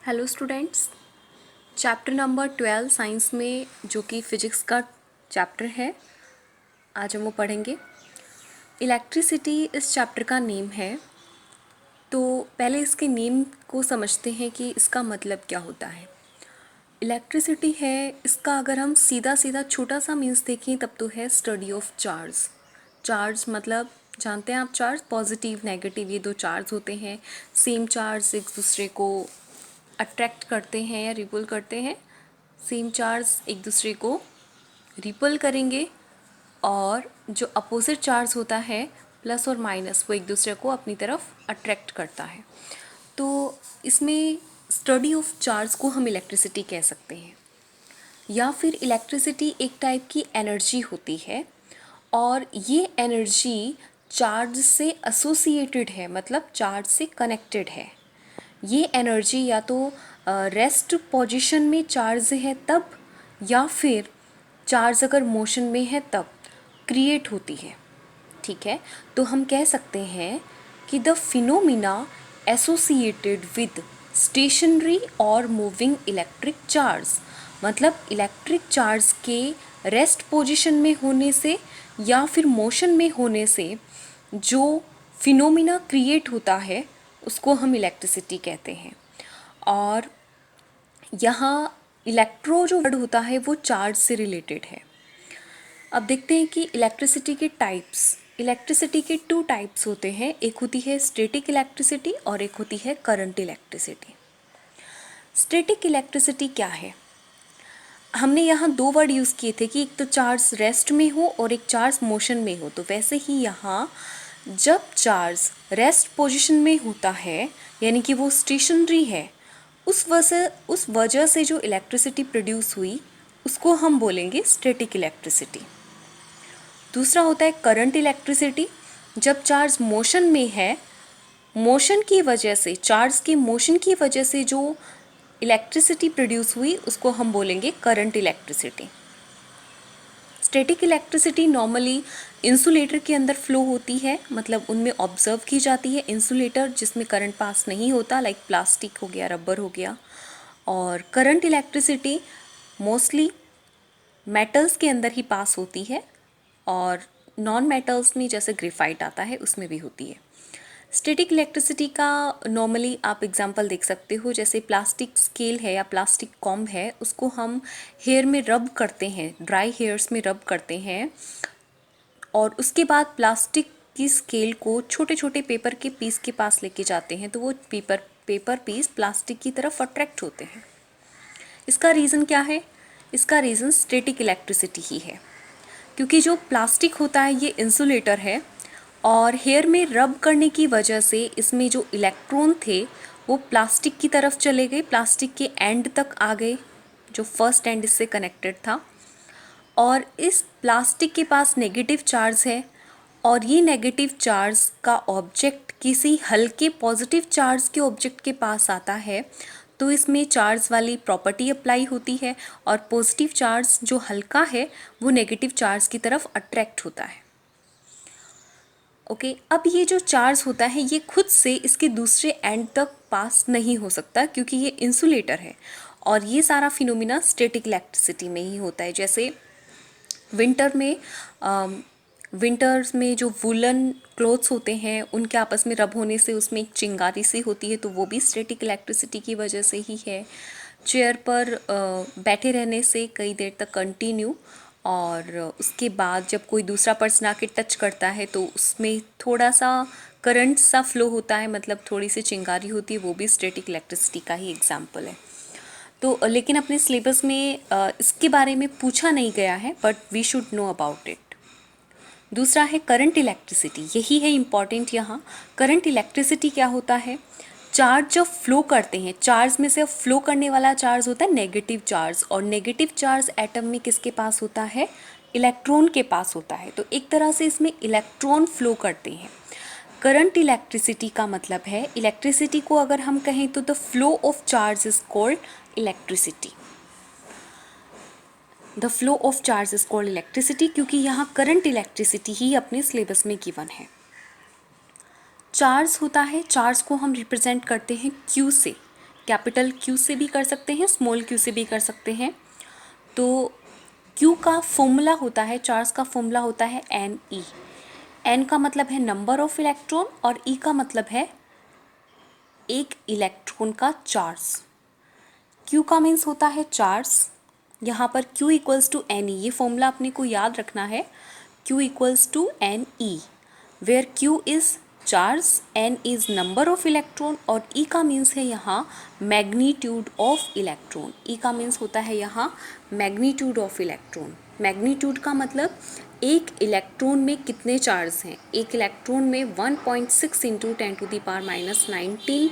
Hello students, chapter number 12 science में जो कि फिजिक्स का चैप्टर है, आज हम वो पढ़ेंगे। इलेक्ट्रिसिटी इस चैप्टर का नेम है। तो पहले इसके नेम को समझते हैं कि इसका मतलब क्या होता है। इलेक्ट्रिसिटी है, इसका अगर हम सीधा सीधा छोटा सा मीन्स देखें तब तो है स्टडी ऑफ चार्ज। चार्ज मतलब जानते हैं आप, चार्ज पॉजिटिव नेगेटिव ये दो चार्ज होते हैं। सेम चार्ज एक दूसरे को अट्रैक्ट करते हैं या रिपल करते हैं। सेम चार्ज एक दूसरे को रिपल करेंगे और जो अपोजिट चार्ज होता है प्लस और माइनस वो एक दूसरे को अपनी तरफ अट्रैक्ट करता है। तो इसमें स्टडी ऑफ चार्ज को हम इलेक्ट्रिसिटी कह सकते हैं। या फिर इलेक्ट्रिसिटी एक टाइप की एनर्जी होती है और ये एनर्जी चार्ज से एसोसिएटेड है, मतलब चार्ज से कनेक्टेड है। ये एनर्जी या तो रेस्ट पोजीशन में चार्ज है तब, या फिर चार्ज अगर मोशन में है तब क्रिएट होती है। ठीक है, तो हम कह सकते हैं कि the phenomena associated with stationary और मूविंग इलेक्ट्रिक चार्ज, मतलब इलेक्ट्रिक चार्ज के रेस्ट पोजीशन में होने से या फिर मोशन में होने से जो फिनोमिना क्रिएट होता है उसको हम इलेक्ट्रिसिटी कहते हैं। और यहाँ इलेक्ट्रो जो वर्ड होता है वो चार्ज से रिलेटेड है। अब देखते हैं कि इलेक्ट्रिसिटी के टाइप्स। इलेक्ट्रिसिटी के टू टाइप्स होते हैं, एक होती है स्टैटिक इलेक्ट्रिसिटी और एक होती है करंट इलेक्ट्रिसिटी। स्टैटिक इलेक्ट्रिसिटी क्या है? हमने यहाँ दो वर्ड यूज़ किए थे कि एक तो चार्ज रेस्ट में हो और एक चार्ज मोशन में हो। तो वैसे ही यहाँ जब चार्ज रेस्ट पोजीशन में होता है यानी कि वो स्टेशनरी है, उस वजह से जो इलेक्ट्रिसिटी प्रोड्यूस हुई उसको हम बोलेंगे स्टैटिक इलेक्ट्रिसिटी। दूसरा होता है करंट इलेक्ट्रिसिटी। जब चार्ज मोशन में है, मोशन की वजह से, चार्ज के मोशन की वजह से जो इलेक्ट्रिसिटी प्रोड्यूस हुई उसको हम बोलेंगे current electricity. Static electricity normally insulator के अंदर फ्लो होती है, मतलब उनमें ऑब्जर्व की जाती है। इंसुलेटर जिसमें करंट पास नहीं होता, लाइक प्लास्टिक हो गया, रबर हो गया। और करंट इलेक्ट्रिसिटी मोस्टली मेटल्स के अंदर ही पास होती है और नॉन मेटल्स में जैसे ग्रेफाइट आता है उसमें भी होती है। स्टैटिक इलेक्ट्रिसिटी का नॉर्मली आप एग्जांपल देख सकते हो, जैसे प्लास्टिक स्केल है या प्लास्टिक कॉम्ब है, उसको हम हेयर में रब करते हैं, ड्राई हेयर्स में रब करते हैं और उसके बाद प्लास्टिक की स्केल को छोटे छोटे पेपर के पीस के पास लेके जाते हैं, तो वो पेपर पीस प्लास्टिक की तरफ अट्रैक्ट होते हैं। इसका रीज़न क्या है? इसका रीज़न स्टैटिक इलेक्ट्रिसिटी ही है, क्योंकि जो प्लास्टिक होता है ये इंसुलेटर है और हेयर में रब करने की वजह से इसमें जो इलेक्ट्रॉन थे वो प्लास्टिक की तरफ चले गए, प्लास्टिक के एंड तक आ गए जो फर्स्ट एंड इससे कनेक्टेड था। और इस प्लास्टिक के पास नेगेटिव चार्ज है और ये नेगेटिव चार्ज का ऑब्जेक्ट किसी हल्के पॉजिटिव चार्ज के ऑब्जेक्ट के पास आता है, तो इसमें चार्ज वाली प्रॉपर्टी अप्लाई होती है और पॉजिटिव चार्ज जो हल्का है वो नेगेटिव चार्ज की तरफ अट्रैक्ट होता है। ओके, अब ये जो चार्ज होता है ये खुद से इसके दूसरे एंड तक पास नहीं हो सकता क्योंकि ये इंसुलेटर है। और ये सारा फिनोमिना स्टैटिक इलेक्ट्रिसिटी में ही होता है। जैसे विंटर्स में जो वुलन क्लोथ्स होते हैं उनके आपस में रब होने से उसमें एक चिंगारी सी होती है, तो वो भी स्टैटिक इलेक्ट्रिसिटी की वजह से ही है। चेयर पर बैठे रहने से कई देर तक कंटिन्यू, और उसके बाद जब कोई दूसरा पर्सन आके टच करता है तो उसमें थोड़ा सा करंट सा फ्लो होता है, मतलब थोड़ी सी चिंगारी होती है, वो भी स्टैटिक इलेक्ट्रिसिटी का ही एग्जाम्पल है। तो लेकिन अपने सिलेबस में इसके बारे में पूछा नहीं गया है, but we should know about it. दूसरा है करंट इलेक्ट्रिसिटी, यही है इम्पॉर्टेंट यहाँ। करंट इलेक्ट्रिसिटी क्या होता है? चार्ज जब फ्लो करते हैं, चार्ज में से फ्लो करने वाला चार्ज होता है नेगेटिव चार्ज, और नेगेटिव चार्ज एटम में किसके पास होता है? इलेक्ट्रॉन के पास होता है। तो एक तरह से इसमें इलेक्ट्रॉन फ्लो करते हैं। करंट इलेक्ट्रिसिटी का मतलब है, इलेक्ट्रिसिटी को अगर हम कहें तो the flow of charge is called electricity. The flow of charge is called electricity, क्योंकि यहाँ करंट इलेक्ट्रिसिटी ही अपने सिलेबस में गिवन है। चार्ज होता है, चार्ज को हम रिप्रेजेंट करते हैं Q से। कैपिटल Q से भी कर सकते हैं, स्मॉल q से भी कर सकते हैं। तो Q का फॉर्मूला होता है, चार्ज का फॉर्मूला होता है Ne। N का मतलब है नंबर ऑफ इलेक्ट्रॉन और E का मतलब है एक इलेक्ट्रॉन का चार्ज। Q का मीन्स होता है चार्ज, यहाँ पर Q इक्वल्स टू Ne, ये फॉर्मूला अपने को याद रखना है। Q equals to Ne, where Q is charge, N is number of electron और E का मीन्स है यहाँ मैग्नीट्यूड ऑफ इलेक्ट्रॉन। E का मीन्स होता है यहाँ मैग्नीट्यूड ऑफ इलेक्ट्रॉन। मैग्नीट्यूड का मतलब एक इलेक्ट्रॉन में कितने चार्ज हैं। एक इलेक्ट्रॉन में 1.6 इंटू 10⁻⁹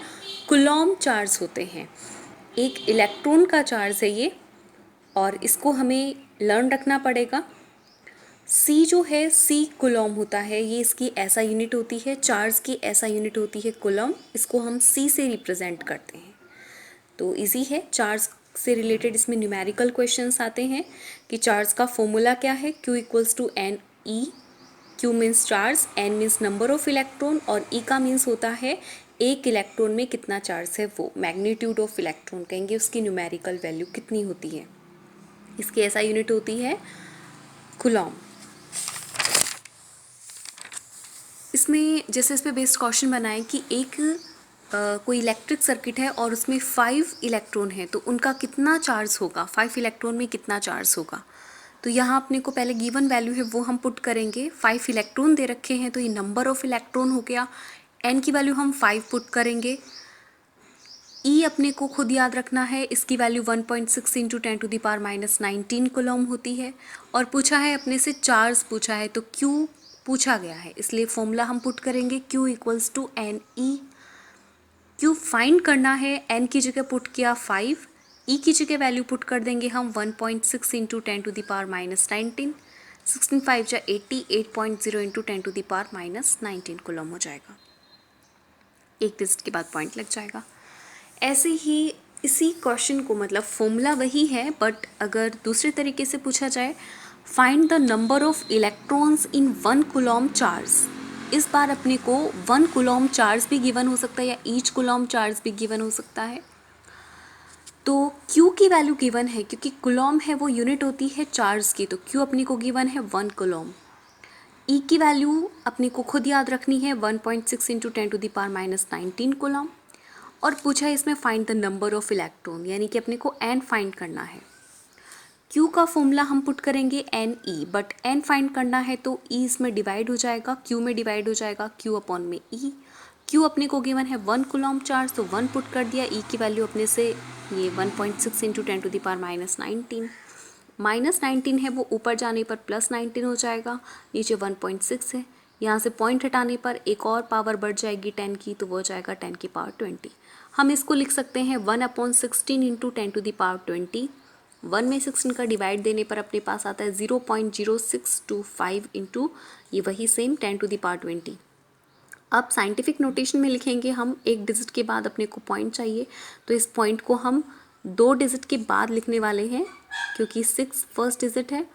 कूलॉम चार्ज होते हैं। एक इलेक्ट्रॉन का चार्ज है ये, और इसको हमें लर्न रखना पड़ेगा। C जो है C कूलॉम होता है, ये इसकी ऐसा यूनिट होती है, चार्ज की ऐसा यूनिट होती है कूलॉम, इसको हम C से रिप्रेजेंट करते हैं। तो इजी है, चार्ज से रिलेटेड इसमें न्यूमेरिकल क्वेश्चंस आते हैं कि चार्ज का फॉर्मूला क्या है। Q equals to Ne, Q means charge, N means number of electron और E का मीन्स होता है एक इलेक्ट्रॉन में कितना चार्ज है, वो मैग्नीट्यूड ऑफ इलेक्ट्रॉन कहेंगे, उसकी न्यूमेरिकल वैल्यू कितनी होती है। इसकी ऐसा यूनिट होती है कूलॉम। इसमें जैसे इस पे बेस्ड क्वेश्चन बनाए कि एक कोई इलेक्ट्रिक सर्किट है और उसमें 5 इलेक्ट्रॉन है, तो उनका कितना चार्ज होगा, 5 इलेक्ट्रॉन में कितना चार्ज होगा। तो यहाँ अपने को पहले गिवन वैल्यू है वो हम पुट करेंगे। 5 इलेक्ट्रॉन दे रखे हैं तो ये नंबर ऑफ इलेक्ट्रॉन हो गया। N की वैल्यू हम 5 पुट करेंगे। E अपने को खुद याद रखना है, इसकी वैल्यू 1.6 इंटू 10⁻⁹ कूलॉम होती है। और पूछा है अपने से चार्ज पूछा है, तो Q पूछा गया है, इसलिए फॉर्मूला हम पुट करेंगे Q equals to Ne। Q find करना है, N की जगह पुट किया 5, E की जगह वैल्यू पुट कर देंगे हम 1.6 इंटू 10⁻⁹, 16 5 जा 80, 8.0 इंटू 10⁻⁹ कूलॉम हो जाएगा। एक डिजिट के बाद पॉइंट लग जाएगा। ऐसे ही इसी क्वेश्चन को, मतलब फॉर्मूला वही है बट अगर दूसरे तरीके से पूछा जाए, find the number of electrons in 1 coulomb charge. इस बार अपने को 1 कूलॉम चार्ज भी गिवन हो सकता है या ईच कूलॉम चार्ज भी गिवन हो सकता है। तो Q की वैल्यू गिवन है, क्योंकि कूलॉम है वो यूनिट होती है चार्ज की, तो Q अपने को गिवन है 1 कूलॉम। E की वैल्यू अपने को खुद याद रखनी है 1.6 इंटू 10⁻⁹ कूलॉम। और पूछा है इसमें find the number of electron, यानी कि अपने को N फाइंड करना है। Q का फॉर्मूला हम पुट करेंगे Ne, बट N फाइंड करना है तो E इसमें डिवाइड हो जाएगा, Q में डिवाइड हो जाएगा, Q अपॉन में E। Q अपने को गिवन है 1 कूलॉम चार्ज, तो 1 पुट कर दिया। E की वैल्यू अपने से ये 1.6 इंटू 10⁻⁹, -19 है वो ऊपर जाने पर +19 हो जाएगा, नीचे 1.6 है, यहाँ से पॉइंट हटाने पर एक और पावर बढ़ जाएगी 10 की, तो वो हो जाएगा 10 की पावर 20। हम इसको लिख सकते हैं 1/16 इंटू 10⁻20। 1 में 16 का डिवाइड देने पर अपने पास आता है 0.0625 इंटू ये वही सेम 10⁻20। अब साइंटिफिक नोटेशन में लिखेंगे हम, एक डिजिट के बाद अपने को पॉइंट चाहिए, तो इस पॉइंट को हम 2 डिजिट के बाद लिखने वाले हैं, क्योंकि 6 फर्स्ट डिजिट है,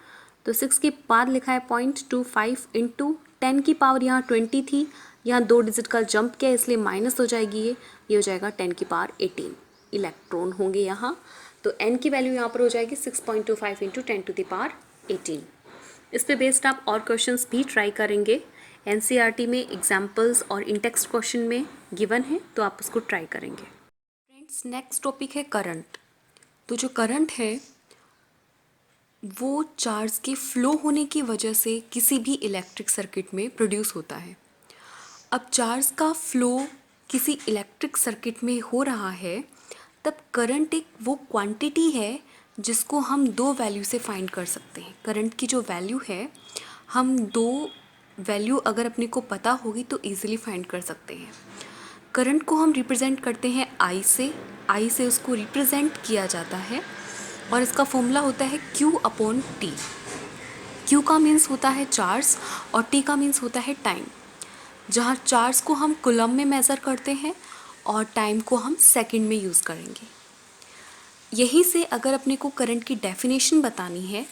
तो 6 के बाद लिखा है 0.25 इंटू 10 की पावर यहाँ 20 थी, यहाँ 2 डिजिट का जंप किया इसलिए माइनस हो जाएगी, ये हो जाएगा 10 की पावर 18 इलेक्ट्रॉन होंगे यहाँ। तो N की वैल्यू यहाँ पर हो जाएगी 6.25 इंटू 10⁻18। इस पे बेस्ड आप और क्वेश्चंस भी ट्राई करेंगे, NCERT में एग्जाम्पल्स और इन टेक्स्ट क्वेश्चन में गिवन है, तो आप उसको ट्राई करेंगे। फ्रेंड्स, नेक्स्ट टॉपिक है करंट। तो जो करंट है वो चार्ज के फ्लो होने की वजह से किसी भी इलेक्ट्रिक सर्किट में प्रोड्यूस होता है। अब चार्ज का फ्लो किसी इलेक्ट्रिक सर्किट में हो रहा है, तब करंट एक वो क्वांटिटी है जिसको हम 2 वैल्यू से फाइंड कर सकते हैं। करंट की जो वैल्यू है, हम 2 वैल्यू अगर अपने को पता होगी तो ईजिली फाइंड कर सकते हैं। करंट को हम रिप्रेजेंट करते हैं I से उसको रिप्रेजेंट किया जाता है, और इसका फॉर्मूला होता है Q/T। Q का मीन्स होता है चार्ज और T का मीन्स होता है टाइम, जहाँ चार्ज को हम कूलम में मेज़र करते हैं और टाइम को हम सेकंड में यूज़ करेंगे। यहीं से अगर अपने को करंट की डेफिनेशन बतानी है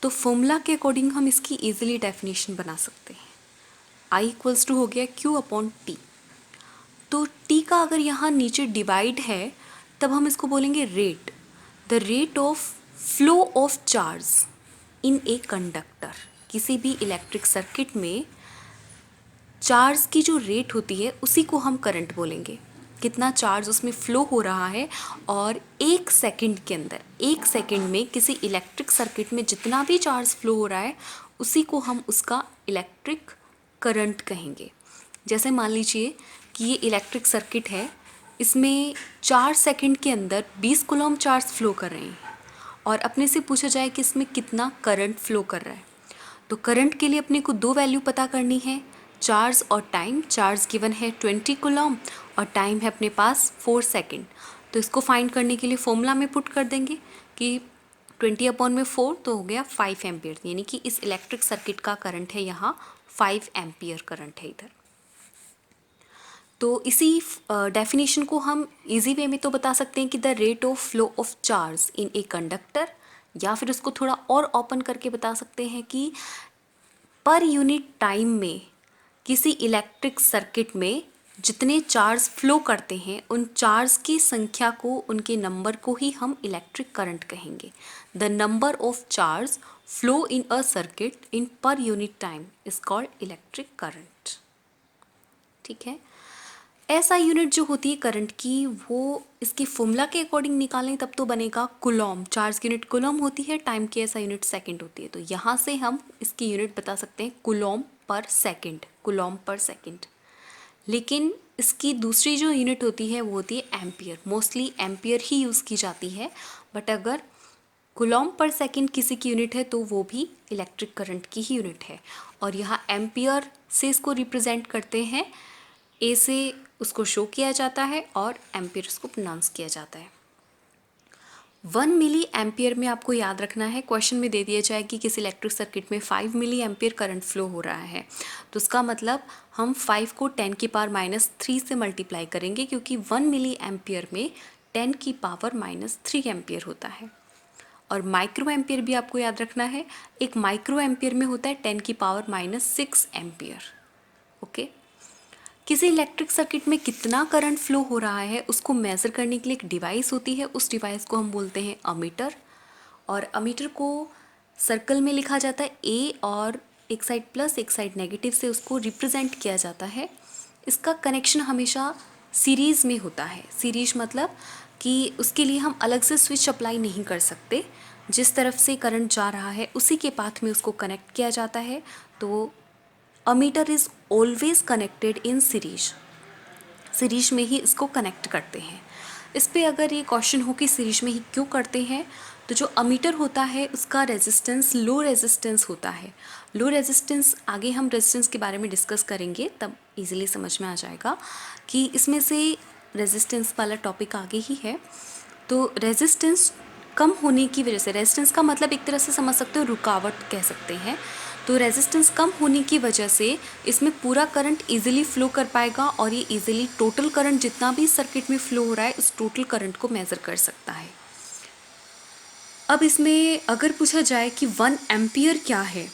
तो फॉर्मूला के अकॉर्डिंग हम इसकी ईजिली डेफिनेशन बना सकते हैं। I इक्वल्स टू हो गया Q/T। तो T का अगर यहाँ नीचे डिवाइड है तब हम इसको बोलेंगे rate, the rate of flow of charge in a conductor. किसी भी इलेक्ट्रिक सर्किट में चार्ज की जो रेट होती है उसी को हम करंट बोलेंगे, कितना चार्ज उसमें फ्लो हो रहा है। और एक सेकंड के अंदर, एक सेकंड में किसी इलेक्ट्रिक सर्किट में जितना भी चार्ज फ्लो हो रहा है उसी को हम उसका इलेक्ट्रिक करंट कहेंगे। जैसे मान लीजिए कि ये इलेक्ट्रिक सर्किट है, इसमें 4 सेकंड के अंदर 20 कूलम चार्ज फ्लो कर रहे हैं और अपने से पूछा जाए कि इसमें कितना करंट फ्लो कर रहा है, तो करंट के लिए अपने को दो वैल्यू पता करनी है, चार्ज और टाइम। चार्ज गिवन है 20 कूलम और टाइम है अपने पास 4 सेकंड। तो इसको फाइंड करने के लिए फॉर्मूला में पुट कर देंगे कि 20/4 तो हो गया 5 एम्पियर, यानी कि इस इलेक्ट्रिक सर्किट का करंट है यहाँ 5 एम्पियर करंट है इधर। तो इसी डेफिनेशन को हम इजी वे में तो बता सकते हैं कि the rate of flow of charge in a conductor, या फिर उसको थोड़ा और ओपन करके बता सकते हैं कि पर यूनिट टाइम में किसी इलेक्ट्रिक सर्किट में जितने चार्ज फ्लो करते हैं उन चार्ज की संख्या को, उनके नंबर को ही हम इलेक्ट्रिक करंट कहेंगे। The number of charge flow in a circuit in per unit time is called electric current. ठीक है, ऐसा यूनिट जो होती है करंट की, वो इसकी फॉर्मूला के अकॉर्डिंग निकालें तब तो बनेगा कुलॉम। चार्ज की यूनिट कुलॉम होती है, टाइम की ऐसा यूनिट सेकंड होती है। तो यहाँ से हम इसकी यूनिट बता सकते हैं कुलॉम पर सेकंड, कुलॉम पर सेकंड। लेकिन इसकी दूसरी जो यूनिट होती है वो होती है एम्पियर। मोस्टली एम्पियर ही यूज़ की जाती है, बट अगर कुलॉम पर सेकंड किसी की यूनिट है तो वो भी इलेक्ट्रिक करंट की ही यूनिट है। और यहाँ एम्पियर से इसको रिप्रेजेंट करते हैं, ए से उसको शो किया जाता है और एम्पियर उसको प्रोनाउंस किया जाता है। 1 मिली एम्पियर में आपको याद रखना है, क्वेश्चन में दे दिया जाए कि किसी इलेक्ट्रिक सर्किट में 5 मिली एम्पियर करंट फ्लो हो रहा है, तो उसका मतलब हम 5 को 10⁻³ से मल्टीप्लाई करेंगे, क्योंकि 1 मिली एम्पियर में 10⁻³ एम्पियर होता है। और माइक्रो एम्पियर भी आपको याद रखना है, एक माइक्रो एम्पियर में होता है 10⁻6 एम्पियर। ओके, किसी इलेक्ट्रिक सर्किट में कितना करंट फ्लो हो रहा है उसको मेज़र करने के लिए एक डिवाइस होती है, उस डिवाइस को हम बोलते हैं अमीटर। और अमीटर को सर्कल में लिखा जाता है ए, और एक साइड प्लस एक साइड नेगेटिव से उसको रिप्रेजेंट किया जाता है। इसका कनेक्शन हमेशा सीरीज़ में होता है। सीरीज मतलब कि उसके लिए हम अलग से स्विच अप्लाई नहीं कर सकते, जिस तरफ से करंट जा रहा है उसी के पाथ में उसको कनेक्ट किया जाता है। तो ammeter is always connected in series, series में ही इसको कनेक्ट करते हैं। इस पे अगर ये क्वेश्चन हो कि सीरीज में ही क्यों करते हैं, तो जो अमीटर होता है उसका रेजिस्टेंस लो रेजिस्टेंस होता है। लो रेजिस्टेंस आगे हम रेजिस्टेंस के बारे में डिस्कस करेंगे, तब इजीली समझ में आ जाएगा कि इसमें से रेजिस्टेंस वाला टॉपिक आगे ही है। तो रेजिस्टेंस कम होने की वजह से, रेजिस्टेंस का मतलब एक तरह से समझ सकते हो रुकावट कह सकते हैं, तो रेजिस्टेंस कम होने की वजह से इसमें पूरा करंट इजीली फ्लो कर पाएगा और ये इजीली टोटल करंट जितना भी सर्किट में फ्लो हो रहा है उस टोटल करंट को मेज़र कर सकता है। अब इसमें अगर पूछा जाए कि 1 एम्पियर क्या है,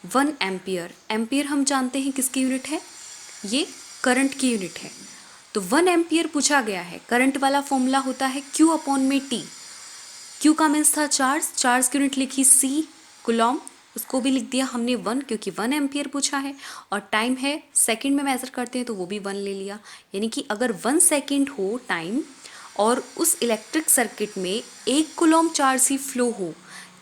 1 एम्पियर, एम्पियर हम जानते हैं किसकी यूनिट है, ये करंट की यूनिट है। तो 1 एम्पियर पूछा गया है, करंट वाला फॉर्मूला होता है Q/T। Q का मीन्स था चार्ज, चार्ज की यूनिट लिखी C कुलॉम, उसको भी लिख दिया हमने 1 क्योंकि 1 एम्पियर पूछा है। और टाइम है सेकंड में मेज़र करते हैं तो वो भी 1 ले लिया। यानी कि अगर 1 सेकंड हो टाइम और उस इलेक्ट्रिक सर्किट में 1 कुलॉम चार्ज ही फ्लो हो,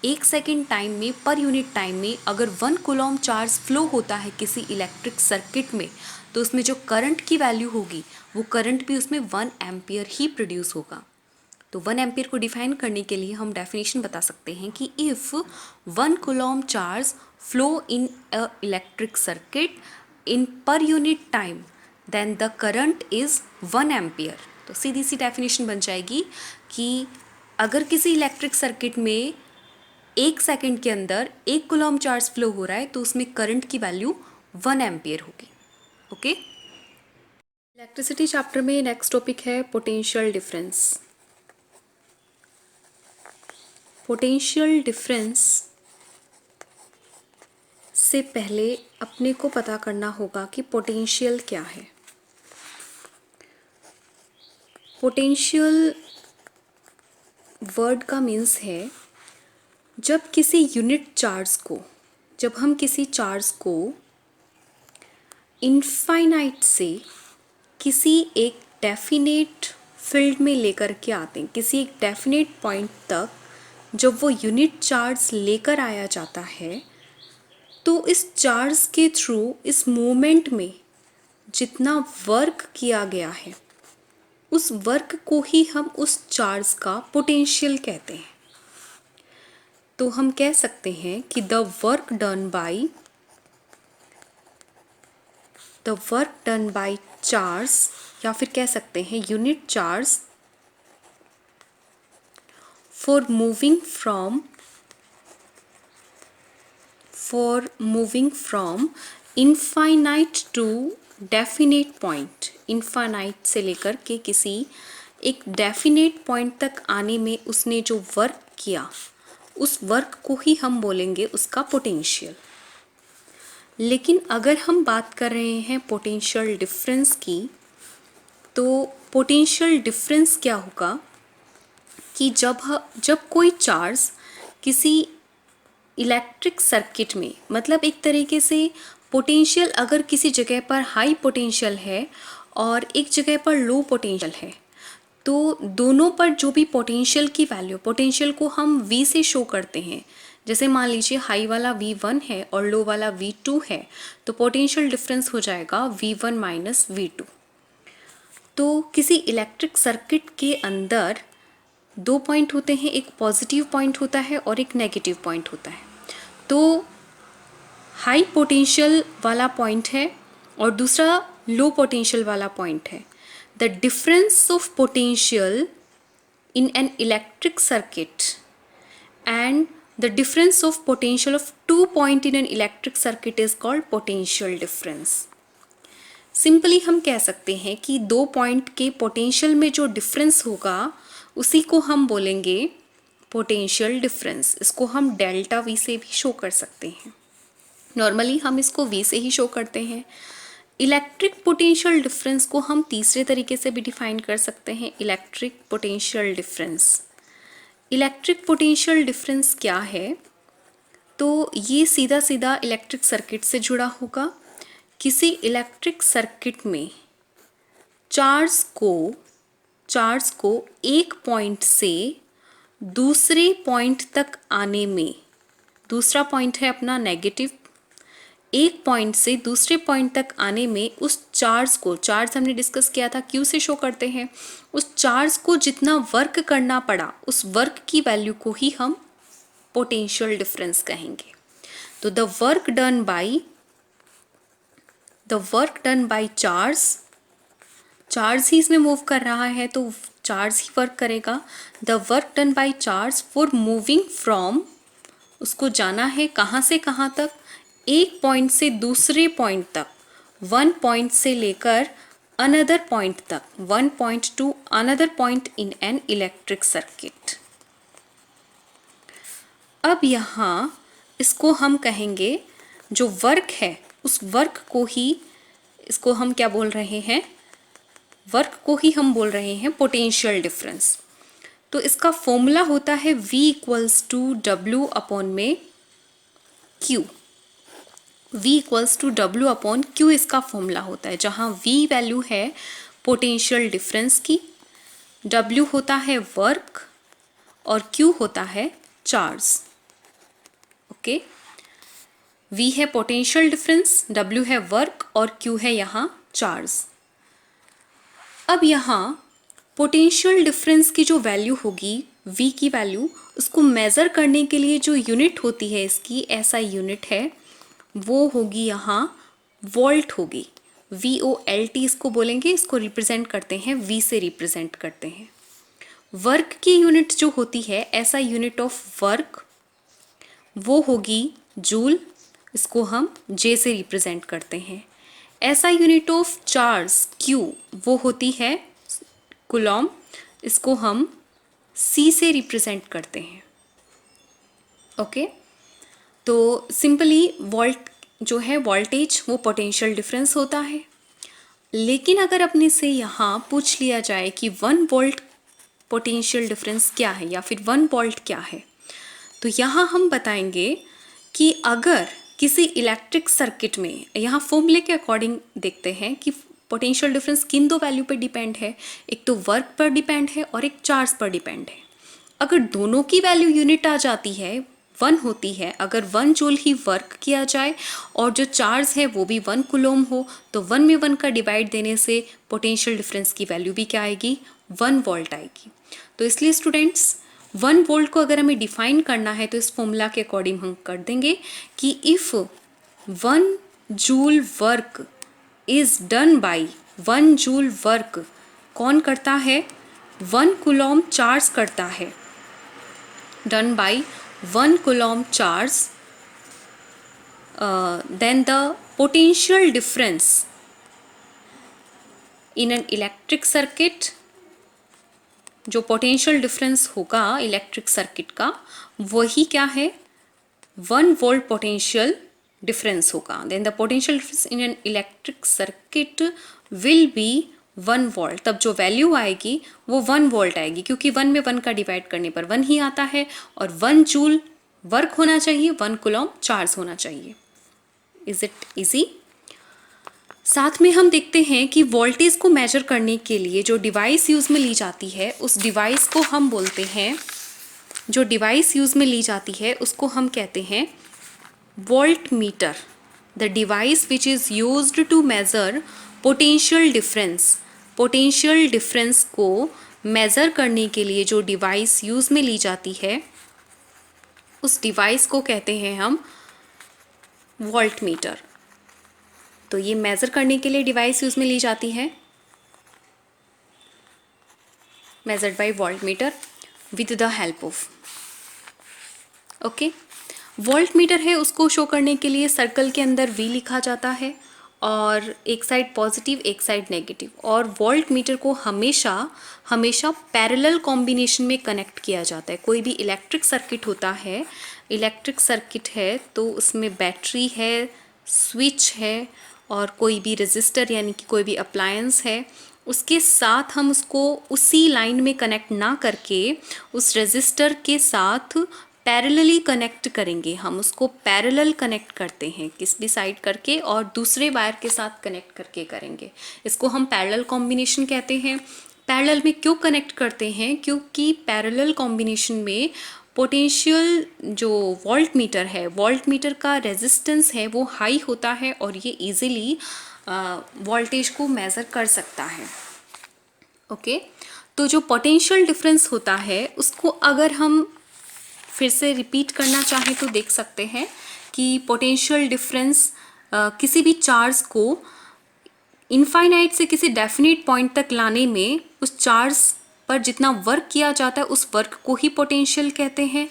1 सेकंड टाइम में पर यूनिट टाइम में अगर 1 कुलॉम चार्ज फ्लो होता है किसी इलेक्ट्रिक सर्किट में, तो उसमें जो करंट की वैल्यू होगी वो करंट भी उसमें 1 एम्पियर ही प्रोड्यूस होगा। तो 1 एम्पियर को डिफाइन करने के लिए हम डेफिनेशन बता सकते हैं कि if 1 coulomb charge flow in a electric circuit in per unit time then the current is 1 ampere. तो सीधी सी डेफिनेशन बन जाएगी कि अगर किसी इलेक्ट्रिक सर्किट में 1 सेकंड के अंदर 1 कूलॉम चार्ज फ्लो हो रहा है तो उसमें करंट की वैल्यू 1 एम्पियर होगी। ओके, इलेक्ट्रिसिटी चैप्टर में नेक्स्ट टॉपिक है पोटेंशियल डिफरेंस। पोटेंशियल डिफरेंस से पहले अपने को पता करना होगा कि पोटेंशियल क्या है। पोटेंशियल वर्ड का मीन्स है जब किसी यूनिट चार्ज को, जब हम किसी चार्ज को इनफाइनाइट से किसी एक डेफिनेट फील्ड में लेकर के आते हैं, किसी एक डेफिनेट पॉइंट तक जब वो यूनिट चार्ज लेकर आया जाता है, तो इस चार्ज के थ्रू इस मूवमेंट में जितना वर्क किया गया है उस वर्क को ही हम उस चार्ज का पोटेंशियल कहते हैं। तो हम कह सकते हैं कि the work done by charge, या फिर कह सकते हैं unit charge for moving from infinite to definite point, infinite से लेकर के किसी एक डेफिनेट पॉइंट तक आने में उसने जो वर्क किया उस वर्क को ही हम बोलेंगे उसका पोटेंशियल। लेकिन अगर हम बात कर रहे हैं पोटेंशियल डिफरेंस की, तो पोटेंशियल डिफरेंस क्या होगा कि जब कोई चार्ज किसी इलेक्ट्रिक सर्किट में, मतलब एक तरीके से पोटेंशियल अगर किसी जगह पर हाई पोटेंशियल है और एक जगह पर लो पोटेंशियल है, तो दोनों पर जो भी पोटेंशियल की वैल्यू, पोटेंशियल को हम V से शो करते हैं। जैसे मान लीजिए हाई वाला V1 है और लो वाला V2 है, तो पोटेंशियल डिफरेंस हो जाएगा V1 माइनस V2। तो किसी इलेक्ट्रिक सर्किट के अंदर दो पॉइंट होते हैं, एक पॉजिटिव पॉइंट होता है और एक नेगेटिव पॉइंट होता है। तो हाई पोटेंशियल वाला पॉइंट है और दूसरा लो पोटेंशियल वाला पॉइंट है। The difference of potential in an electric circuit and the difference of potential of two point in an electric circuit is called potential difference. Simply हम कह सकते हैं कि दो पॉइंट के पोटेंशियल में जो डिफरेंस होगा उसी को हम बोलेंगे पोटेंशियल डिफरेंस। इसको हम डेल्टा V से भी शो कर सकते हैं। नॉर्मली हम इसको V से ही शो करते हैं। इलेक्ट्रिक पोटेंशियल डिफरेंस को हम तीसरे तरीके से भी डिफाइन कर सकते हैं, electric potential difference. Electric potential difference क्या है? तो ये सीधा सीधा इलेक्ट्रिक सर्किट से जुड़ा होगा। किसी इलेक्ट्रिक सर्किट में चार्ज को एक पॉइंट से दूसरे पॉइंट तक आने में, दूसरा पॉइंट है अपना नेगेटिव, एक पॉइंट से दूसरे पॉइंट तक आने में उस चार्ज हमने डिस्कस किया था Q से शो करते हैं। उस चार्ज को जितना वर्क करना पड़ा उस वर्क की वैल्यू को ही हम पोटेंशियल डिफरेंस कहेंगे। तो the work done by charge ही इसमें मूव कर रहा है तो चार्ज ही वर्क करेगा। The work done by charge for moving from, उसको जाना है कहाँ से कहाँ तक, एक पॉइंट से दूसरे पॉइंट तक, वन पॉइंट से लेकर अनदर पॉइंट तक, one point two another point in an electric circuit. अब यहाँ इसको हम कहेंगे, जो वर्क है उस वर्क को ही, इसको हम क्या बोल रहे हैं, वर्क को ही हम बोल रहे हैं पोटेंशियल डिफरेंस। तो इसका फॉर्मूला होता है V equals to W upon में Q। V equals to W upon Q इसका फॉर्मूला होता है, जहाँ V वैल्यू है पोटेंशियल डिफरेंस की, W होता है वर्क और Q होता है चार्ज। ओके, V है पोटेंशियल डिफरेंस, W है वर्क और Q है यहाँ चार्ज। अब यहाँ पोटेंशियल डिफरेंस की जो वैल्यू होगी V की वैल्यू, उसको मेज़र करने के लिए जो यूनिट होती है इसकी, ऐसा यूनिट है, वो होगी यहाँ वोल्ट होगी। VOLT इसको बोलेंगे, इसको रिप्रेजेंट करते हैं, V से रिप्रेजेंट करते हैं। वर्क की यूनिट जो होती है, ऐसा यूनिट ऑफ वर्क, वो होगी जूल, इसको हम J से रिप्रेजेंट करते हैं। ऐसा यूनिट ऑफ चार्ज Q, वो होती है कूलॉम, इसको हम C से रिप्रेजेंट करते हैं। ओके, तो सिंपली वोल्ट जो है वोल्टेज, वो पोटेंशियल डिफरेंस होता है। लेकिन अगर अपने से यहाँ पूछ लिया जाए कि 1 वोल्ट पोटेंशियल डिफरेंस क्या है या फिर 1 वोल्ट क्या है। तो यहाँ हम बताएंगे कि अगर किसी इलेक्ट्रिक सर्किट में, यहाँ फॉर्मूले के अकॉर्डिंग देखते हैं कि पोटेंशियल डिफरेंस किन दो वैल्यू पर डिपेंड है, एक तो वर्क पर डिपेंड है और एक चार्ज पर डिपेंड है। अगर दोनों की वैल्यू यूनिट आ जाती है, 1 होती है, अगर 1 जूल ही वर्क किया जाए और जो चार्ज है वो भी 1 कूलोम हो, तो 1 में 1 का डिवाइड देने से पोटेंशियल डिफरेंस की वैल्यू भी क्या आएगी, 1 वोल्ट आएगी। तो इसलिए स्टूडेंट्स 1 वोल्ट को अगर हमें डिफाइन करना है तो इस फॉर्मूला के अकॉर्डिंग हम कर देंगे कि if 1 joule work is done by 1 joule work कौन करता है, 1 कूलोम चार्ज करता है, done by 1 coulomb charge, then the potential difference in an electric circuit, जो पोटेंशियल डिफरेंस होगा इलेक्ट्रिक सर्किट का वही क्या है, 1 वोल्ट पोटेंशियल डिफरेंस होगा। Then the potential difference in an electric circuit will be 1 volt. तब जो वैल्यू आएगी वो 1 वोल्ट आएगी, क्योंकि 1 में 1 का डिवाइड करने पर 1 ही आता है और 1 जूल वर्क होना चाहिए, 1 कूलॉम चार्ज होना चाहिए। Is it easy? साथ में हम देखते हैं कि वोल्टेज को मेजर करने के लिए जो डिवाइस यूज़ में ली जाती है उस डिवाइस को हम बोलते हैं, जो डिवाइस यूज़ में ली जाती है उसको हम कहते हैं voltmeter. The device which is used to measure potential difference, potential difference को मेज़र करने के लिए जो डिवाइस यूज़ में ली जाती है उस डिवाइस को कहते हैं हम वोल्ट मीटर। तो ये मेज़र करने के लिए डिवाइस यूज़ में ली जाती है, measured by volt meter with the help of, okay. Volt meter है उसको शो करने के लिए सर्कल के अंदर V लिखा जाता है और एक साइड पॉजिटिव एक साइड नेगेटिव, और वोल्ट मीटर को हमेशा हमेशा पैरेलल कॉम्बिनेशन में कनेक्ट किया जाता है। कोई भी इलेक्ट्रिक सर्किट होता है, इलेक्ट्रिक सर्किट है तो उसमें बैटरी है, स्विच है और कोई भी रेजिस्टर यानी कि कोई भी अप्लायंस है, उसके साथ हम उसको उसी लाइन में कनेक्ट ना करके उस रेजिस्टर के साथ पैरेलली कनेक्ट करेंगे। हम उसको पैरेलल कनेक्ट करते हैं किस भी साइड करके और दूसरे वायर के साथ कनेक्ट करके करेंगे। इसको हम पैरेलल कॉम्बिनेशन कहते हैं। पैरेलल में क्यों कनेक्ट करते हैं? क्योंकि पैरेलल कॉम्बिनेशन में पोटेंशियल जो वोल्ट मीटर है, वोल्ट मीटर का रेजिस्टेंस है वो हाई होता है और ये इजीली वोल्टेज को मेज़र कर सकता है, ओके। तो जो पोटेंशियल डिफरेंस होता है उसको अगर हम फिर से रिपीट करना चाहें तो देख सकते हैं कि पोटेंशियल डिफरेंस किसी भी चार्ज को इनफाइनाइट से किसी डेफिनेट पॉइंट तक लाने में उस चार्ज पर जितना वर्क किया जाता है उस वर्क को ही पोटेंशियल कहते हैं।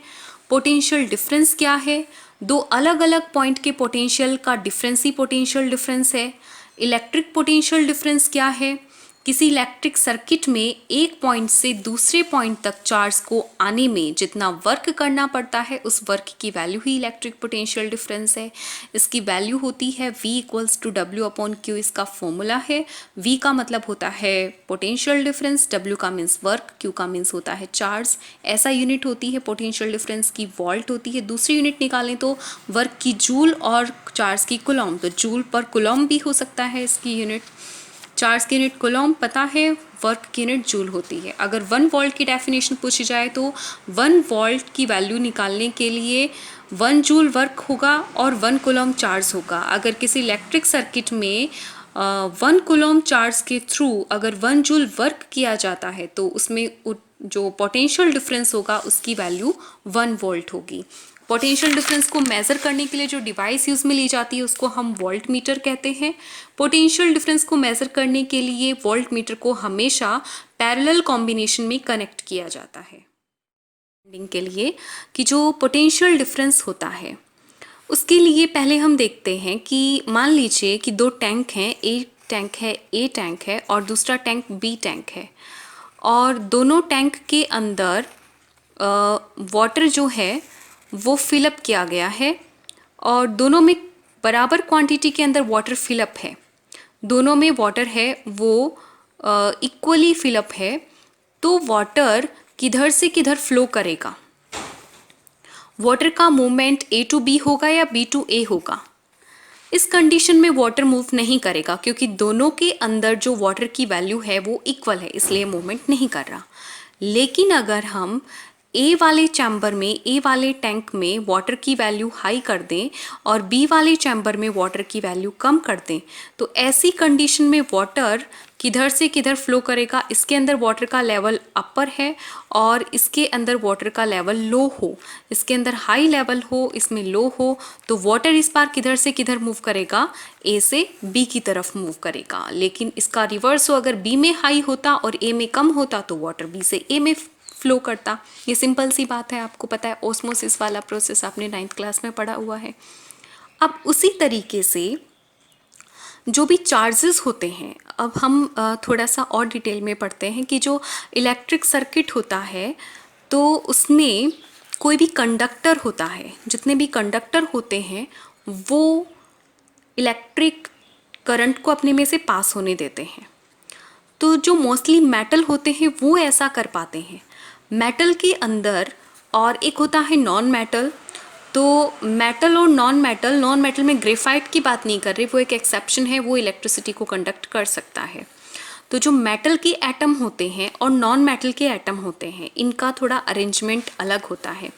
पोटेंशियल डिफरेंस क्या है? दो अलग अलग पॉइंट के पोटेंशियल का डिफरेंस ही पोटेंशियल डिफरेंस है। इलेक्ट्रिक पोटेंशियल डिफरेंस क्या है? किसी इलेक्ट्रिक सर्किट में एक पॉइंट से दूसरे पॉइंट तक चार्ज को आने में जितना वर्क करना पड़ता है उस वर्क की वैल्यू ही इलेक्ट्रिक पोटेंशियल डिफरेंस है। इसकी वैल्यू होती है V = W/Q, इसका फॉर्मूला है। V का मतलब होता है पोटेंशियल डिफरेंस, W का मीन्स वर्क, Q का मीन्स होता है चार्ज। ऐसा यूनिट होती है पोटेंशियल डिफरेंस की वोल्ट होती है। दूसरी यूनिट निकालें तो वर्क की जूल और चार्ज की कूलॉम, तो जूल पर कूलॉम भी हो सकता है इसकी यूनिट। चार्ज की यूनिट कूलॉम पता है, वर्क की यूनिट जूल होती है। अगर 1 वोल्ट की डेफिनेशन पूछी जाए तो 1 वोल्ट की वैल्यू निकालने के लिए 1 जूल वर्क होगा और 1 कूलॉम चार्ज होगा। अगर किसी इलेक्ट्रिक सर्किट में 1 कूलॉम चार्ज के थ्रू अगर 1 जूल वर्क किया जाता है तो उसमें जो पोटेंशियल डिफरेंस होगा उसकी वैल्यू 1 वोल्ट होगी। पोटेंशियल डिफरेंस को मेज़र करने के लिए जो डिवाइस यूज़ में ली जाती है उसको हम वोल्ट मीटर कहते हैं। पोटेंशियल डिफरेंस को मेज़र करने के लिए वोल्ट मीटर को हमेशा पैरेलल कॉम्बिनेशन में कनेक्ट किया जाता है के लिए कि जो पोटेंशियल डिफरेंस होता है उसके लिए पहले हम देखते हैं कि मान लीजिए कि 2 टैंक हैं, एक टैंक है A टैंक है और दूसरा टैंक B टैंक है, और दोनों टैंक के अंदर वाटर जो है वो फिलअप किया गया है और दोनों में बराबर क्वांटिटी के अंदर वाटर फिलअप है। दोनों में वाटर है वो इक्वली फिलअप है। तो वाटर किधर से किधर फ्लो करेगा? वाटर का मूवमेंट ए टू बी होगा या बी टू ए होगा? इस कंडीशन में वाटर मूव नहीं करेगा क्योंकि दोनों के अंदर जो वाटर की वैल्यू है वो इक्वल है, इसलिए मूवमेंट नहीं कर रहा। लेकिन अगर हम ए वाले चैम्बर में, ए वाले टैंक में वाटर की वैल्यू हाई कर दें और बी वाले चैम्बर में वाटर की वैल्यू कम कर दें, तो ऐसी कंडीशन में वाटर किधर से किधर फ्लो करेगा? इसके अंदर वाटर का लेवल अपर है और इसके अंदर वाटर का लेवल लो हो, इसके अंदर हाई लेवल हो, इसमें लो हो, तो वाटर इस बार किधर से किधर मूव करेगा? ए से बी की तरफ मूव करेगा। लेकिन इसका रिवर्स हो, अगर बी में हाई होता और ए में कम होता तो वाटर बी से ए में फ्लो करता। ये सिंपल सी बात है, आपको पता है, ओस्मोसिस वाला प्रोसेस आपने 9th क्लास में पढ़ा हुआ है। अब उसी तरीके से जो भी चार्जेस होते हैं, अब हम थोड़ा सा और डिटेल में पढ़ते हैं कि जो इलेक्ट्रिक सर्किट होता है तो उसमें कोई भी कंडक्टर होता है, जितने भी कंडक्टर होते हैं वो इलेक्ट्रिक करंट को अपने में से पास होने देते हैं। तो जो मोस्टली मेटल होते हैं वो ऐसा कर पाते हैं। मेटल के अंदर और एक होता है नॉन मेटल। तो मेटल और नॉन मेटल में ग्रेफाइट की बात नहीं कर रही, वो एक एक्सेप्शन है, वो इलेक्ट्रिसिटी को कंडक्ट कर सकता है। तो जो मेटल के एटम होते हैं और नॉन मेटल के एटम होते हैं, इनका थोड़ा अरेंजमेंट अलग होता है।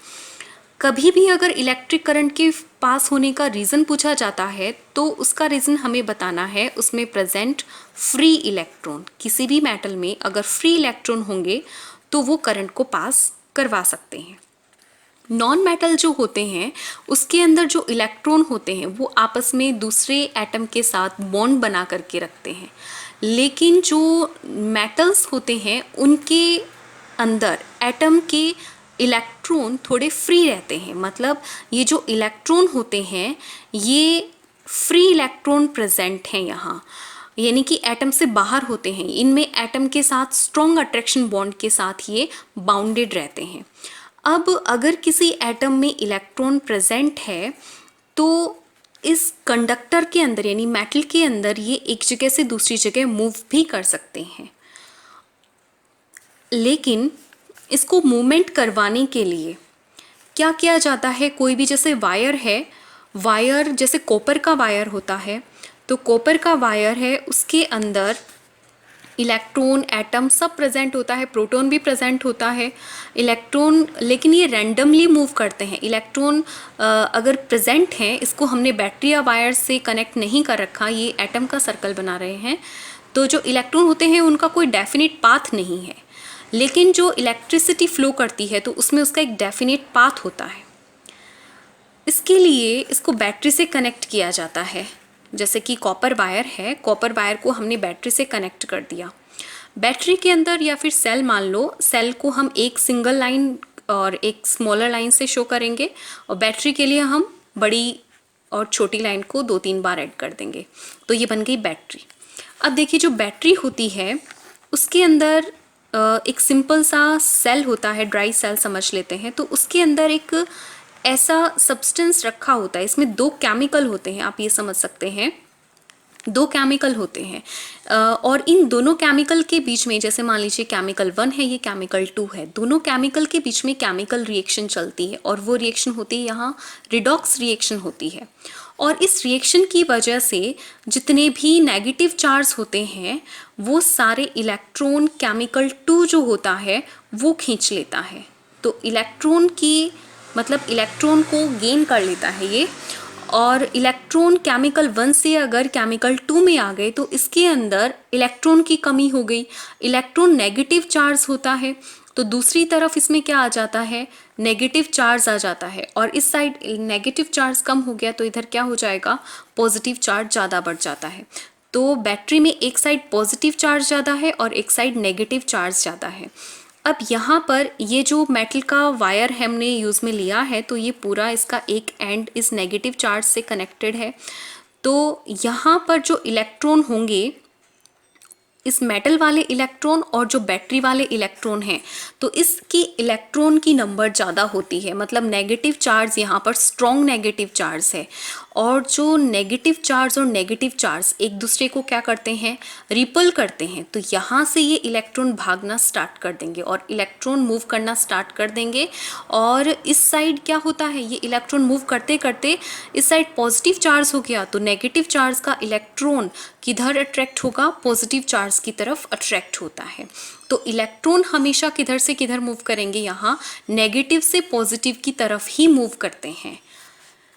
कभी भी अगर इलेक्ट्रिक करंट के पास होने का रीज़न पूछा जाता है तो उसका रीज़न हमें बताना है उसमें प्रेजेंट फ्री इलेक्ट्रॉन। किसी भी मेटल में अगर फ्री इलेक्ट्रॉन होंगे तो वो करंट को पास करवा सकते हैं। नॉन मेटल जो होते हैं उसके अंदर जो इलेक्ट्रॉन होते हैं वो आपस में दूसरे एटम के साथ बॉन्ड बना करके रखते हैं। लेकिन जो मेटल्स होते हैं उनके अंदर एटम के इलेक्ट्रॉन थोड़े फ्री रहते हैं। मतलब ये जो इलेक्ट्रॉन होते हैं ये फ्री इलेक्ट्रॉन प्रेजेंट हैं यहाँ, यानी कि एटम से बाहर होते हैं। इनमें एटम के साथ स्ट्रॉन्ग अट्रैक्शन बॉन्ड के साथ ये बाउंडेड रहते हैं। अब अगर किसी एटम में इलेक्ट्रॉन प्रेजेंट है तो इस कंडक्टर के अंदर यानी मेटल के अंदर ये एक जगह से दूसरी जगह मूव भी कर सकते हैं। लेकिन इसको मूवमेंट करवाने के लिए क्या किया जाता है? कोई भी जैसे वायर है, वायर जैसे कॉपर का वायर होता है, तो कॉपर का वायर है उसके अंदर इलेक्ट्रॉन एटम सब प्रेजेंट होता है, प्रोटॉन भी प्रेजेंट होता है। इलेक्ट्रॉन लेकिन ये रैंडमली मूव करते हैं। इलेक्ट्रॉन अगर प्रेजेंट हैं, इसको हमने बैटरी या वायर से कनेक्ट नहीं कर रखा, ये एटम का सर्कल बना रहे हैं, तो जो इलेक्ट्रॉन होते हैं उनका कोई डेफिनेट पाथ नहीं है। लेकिन जो इलेक्ट्रिसिटी फ्लो करती है तो उसमें उसका एक डेफिनेट पाथ होता है। इसके लिए इसको बैटरी से कनेक्ट किया जाता है। जैसे कि कॉपर वायर है, कॉपर वायर को हमने बैटरी से कनेक्ट कर दिया। बैटरी के अंदर या फिर सेल मान लो, सेल को हम एक सिंगल लाइन और एक स्मॉलर लाइन से शो करेंगे और बैटरी के लिए हम बड़ी और छोटी लाइन को 2-3 बार ऐड कर देंगे, तो ये बन गई बैटरी। अब देखिए जो बैटरी होती है उसके अंदर एक सिंपल सा सेल होता है, ड्राई सेल समझ लेते हैं। तो उसके अंदर एक ऐसा सब्सटेंस रखा होता है, इसमें 2 केमिकल होते हैं, आप ये समझ सकते हैं 2 केमिकल होते हैं। और इन दोनों केमिकल के बीच में, जैसे मान लीजिए केमिकल 1 है, ये केमिकल 2 है, दोनों केमिकल के बीच में केमिकल रिएक्शन चलती है और वो रिएक्शन होती है यहाँ रिडॉक्स रिएक्शन होती है। और इस रिएक्शन की वजह से जितने भी नेगेटिव चार्ज होते हैं वो सारे इलेक्ट्रॉन केमिकल 2 जो होता है वो खींच लेता है। तो इलेक्ट्रॉन की मतलब इलेक्ट्रॉन को गेन कर लेता है ये, और इलेक्ट्रॉन केमिकल 1 से अगर केमिकल 2 में आ गए तो इसके अंदर इलेक्ट्रॉन की कमी हो गई। इलेक्ट्रॉन नेगेटिव चार्ज होता है तो दूसरी तरफ इसमें क्या आ जाता है? नेगेटिव चार्ज आ जाता है, और इस साइड नेगेटिव चार्ज कम हो गया तो इधर क्या हो जाएगा? पॉजिटिव चार्ज ज़्यादा बढ़ जाता है। तो बैटरी में एक साइड पॉजिटिव चार्ज ज़्यादा है और एक साइड नेगेटिव चार्ज ज़्यादा है। अब यहाँ पर ये जो मेटल का वायर हमने यूज़ में लिया है तो ये पूरा इसका एक एंड इस नेगेटिव चार्ज से कनेक्टेड है। तो यहाँ पर जो इलेक्ट्रॉन होंगे इस मेटल वाले इलेक्ट्रॉन और जो बैटरी वाले इलेक्ट्रॉन हैं, तो इसकी इलेक्ट्रॉन की नंबर ज़्यादा होती है, मतलब नेगेटिव चार्ज यहाँ पर स्ट्रॉन्ग नेगेटिव चार्ज है। और जो नेगेटिव चार्ज और नेगेटिव चार्ज एक दूसरे को क्या करते हैं, रिपल करते हैं। तो यहाँ से ये इलेक्ट्रॉन भागना स्टार्ट कर देंगे और इलेक्ट्रॉन मूव करना स्टार्ट कर देंगे। और इस साइड क्या होता है, ये इलेक्ट्रॉन मूव करते करते इस साइड पॉजिटिव चार्ज हो गया, तो नेगेटिव चार्ज का इलेक्ट्रॉन किधर अट्रैक्ट होगा, पॉजिटिव चार्ज की तरफ अट्रैक्ट होता है। तो इलेक्ट्रॉन हमेशा किधर से किधर मूव करेंगे, यहाँ नेगेटिव से पॉजिटिव की तरफ ही मूव करते हैं।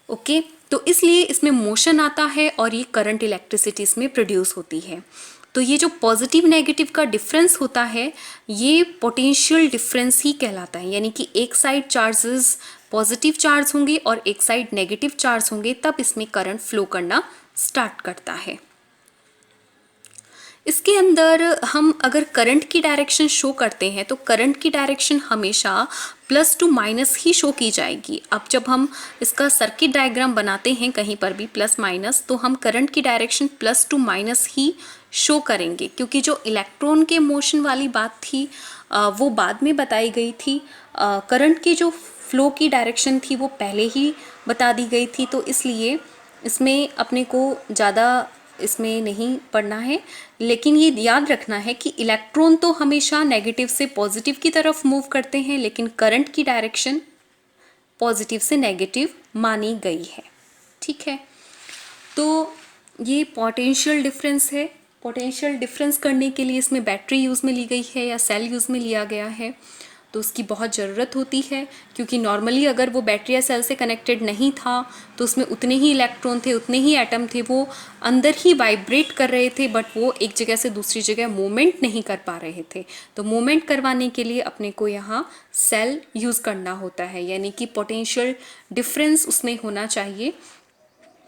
ओके, तो इसलिए इसमें मोशन आता है और ये करंट इलेक्ट्रिसिटी इसमें प्रोड्यूस होती है। तो ये जो पॉजिटिव नेगेटिव का डिफरेंस होता है, ये पोटेंशियल डिफरेंस ही कहलाता है। यानी कि एक साइड चार्जेस पॉजिटिव चार्ज होंगे और एक साइड नेगेटिव चार्ज होंगे, तब इसमें करंट फ्लो करना स्टार्ट करता है। इसके अंदर हम अगर करंट की डायरेक्शन शो करते हैं तो करंट की डायरेक्शन हमेशा प्लस टू माइनस ही शो की जाएगी। अब जब हम इसका सर्किट डायग्राम बनाते हैं कहीं पर भी प्लस माइनस, तो हम करंट की डायरेक्शन प्लस टू माइनस ही शो करेंगे, क्योंकि जो इलेक्ट्रॉन के मोशन वाली बात थी वो बाद में बताई गई थी। करंट की जो फ्लो की डायरेक्शन थी वो पहले ही बता दी गई थी, तो इसलिए इसमें अपने को ज़्यादा इसमें नहीं पढ़ना है। लेकिन ये याद रखना है कि इलेक्ट्रॉन तो हमेशा नेगेटिव से पॉजिटिव की तरफ मूव करते हैं, लेकिन करंट की डायरेक्शन पॉजिटिव से नेगेटिव मानी गई है। ठीक है, तो ये पोटेंशियल डिफरेंस है। पोटेंशियल डिफरेंस करने के लिए इसमें बैटरी यूज़ में ली गई है या सेल यूज़ में लिया गया है, तो उसकी बहुत ज़रूरत होती है, क्योंकि नॉर्मली अगर वो बैटरी या सेल से कनेक्टेड नहीं था तो उसमें उतने ही इलेक्ट्रॉन थे, उतने ही एटम थे, वो अंदर ही वाइब्रेट कर रहे थे, बट वो एक जगह से दूसरी जगह मूवमेंट नहीं कर पा रहे थे। तो मूवमेंट करवाने के लिए अपने को यहाँ सेल यूज़ करना होता है, यानी कि पोटेंशियल डिफरेंस उसमें होना चाहिए।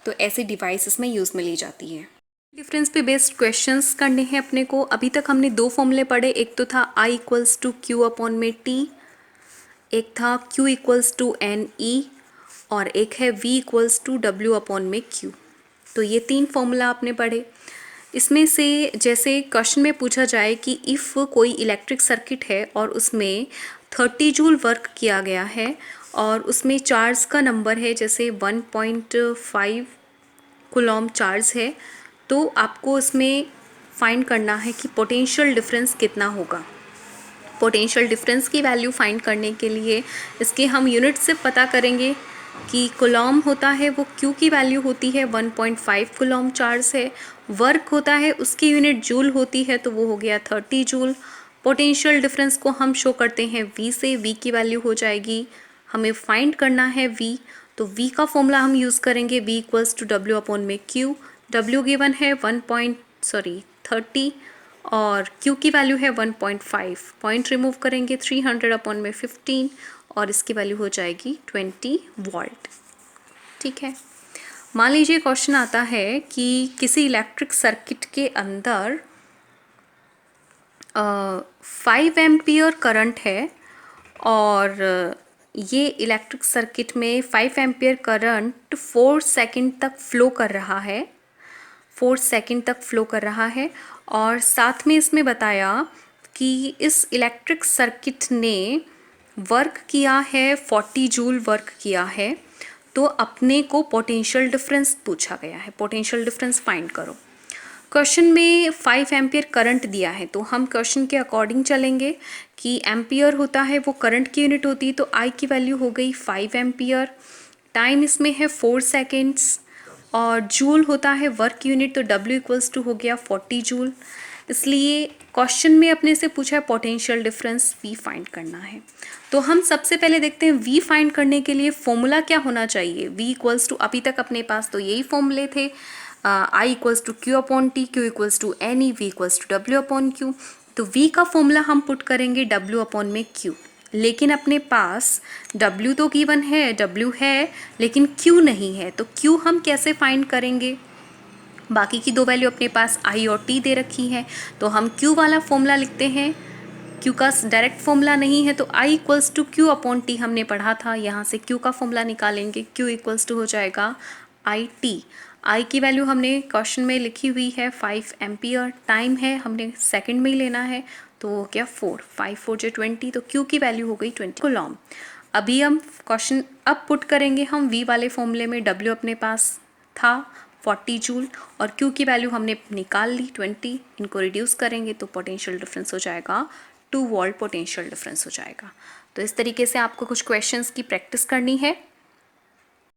तो ऐसे डिवाइस इसमें यूज़ में ली जाती है। डिफरेंस पे बेस्ड क्वेश्चंस करने हैं अपने को। अभी तक हमने दो फॉर्मूले पढ़े, एक तो था I equals to Q upon में टी, एक था Q equals to N E, और एक है V equals to W upon में Q। तो ये तीन फॉर्मूला आपने पढ़े। इसमें से जैसे क्वेश्चन में पूछा जाए कि इफ़ कोई इलेक्ट्रिक सर्किट है और उसमें 30 जूल वर्क किया गया है और उसमें चार्ज का नंबर है जैसे 1.5 कूलॉम चार्ज है, तो आपको इसमें फाइंड करना है कि पोटेंशियल डिफरेंस कितना होगा। पोटेंशियल डिफरेंस की वैल्यू फाइंड करने के लिए इसके हम यूनिट से पता करेंगे कि कूलॉम होता है वो Q की वैल्यू होती है 1.5 कूलॉम चार्ज है, वर्क होता है उसकी यूनिट जूल होती है, तो वो हो गया 30 जूल। पोटेंशियल डिफरेंस को हम शो करते हैं V से, V की वैल्यू हो जाएगी, हमें फाइंड करना है V, तो V का फॉर्मूला हम यूज़ करेंगे V equals to W upon में Q। W गिवन है 30 और Q की वैल्यू है 1.5, पॉइंट रिमूव करेंगे 300 अपॉन में 15 और इसकी वैल्यू हो जाएगी 20 वोल्ट। ठीक है, मान लीजिए क्वेश्चन आता है कि किसी इलेक्ट्रिक सर्किट के अंदर 5 एम्पियर करंट है और ये इलेक्ट्रिक सर्किट में 5 एम्पियर करंट 4 सेकंड तक फ्लो कर रहा है, 4 सेकंड तक फ्लो कर रहा है। और साथ में इसमें बताया कि इस इलेक्ट्रिक सर्किट ने वर्क किया है 40 जूल वर्क किया है, तो अपने को पोटेंशियल डिफरेंस पूछा गया है, पोटेंशियल डिफरेंस फाइंड करो। क्वेश्चन में 5 एम्पियर करंट दिया है, तो हम क्वेश्चन के अकॉर्डिंग चलेंगे कि एम्पियर होता है वो करंट की यूनिट होती है, तो आई की वैल्यू हो गई 5 एम्पियर, टाइम इसमें है 4 सेकेंड्स, और जूल होता है वर्क यूनिट, तो W इक्वल्स टू हो गया 40 जूल। इसलिए क्वेश्चन में अपने से पूछा है पोटेंशियल डिफरेंस V फाइंड करना है। तो हम सबसे पहले देखते हैं V फाइंड करने के लिए फॉर्मूला क्या होना चाहिए। V इक्वल्स टू, अभी तक अपने पास तो यही फॉर्मूले थे, I equals to Q upon T, Q equals to N E, V equals to W upon Q। तो V का फॉर्मूला हम पुट करेंगे W अपॉन में Q, लेकिन अपने पास W तो गिवन है, W है, लेकिन Q नहीं है, तो Q हम कैसे फाइंड करेंगे। बाकी की दो वैल्यू अपने पास I और T दे रखी हैं, तो हम Q वाला फॉर्मूला लिखते हैं। Q का डायरेक्ट फॉर्मूला नहीं है, तो I equals to Q upon T हमने पढ़ा था, यहाँ से Q का फॉर्मूला निकालेंगे, Q इक्वल्स टू हो जाएगा IT। आई की वैल्यू हमने क्वेश्चन में लिखी हुई है 5 एम्पियर, टाइम है हमने सेकंड में ही लेना है, तो वो क्या 4, 5 4 जो 20, तो क्यू की वैल्यू हो गई 20 कूलॉम। अभी हम क्वेश्चन अब पुट करेंगे हम वी वाले फॉर्मूले में, डब्ल्यू अपने पास था 40 जूल और क्यू की वैल्यू हमने निकाल ली 20, इनको रिड्यूस करेंगे तो पोटेंशियल डिफरेंस हो जाएगा 2 वोल्ट पोटेंशियल डिफरेंस हो जाएगा। तो इस तरीके से आपको कुछ क्वेश्चंस की प्रैक्टिस करनी है।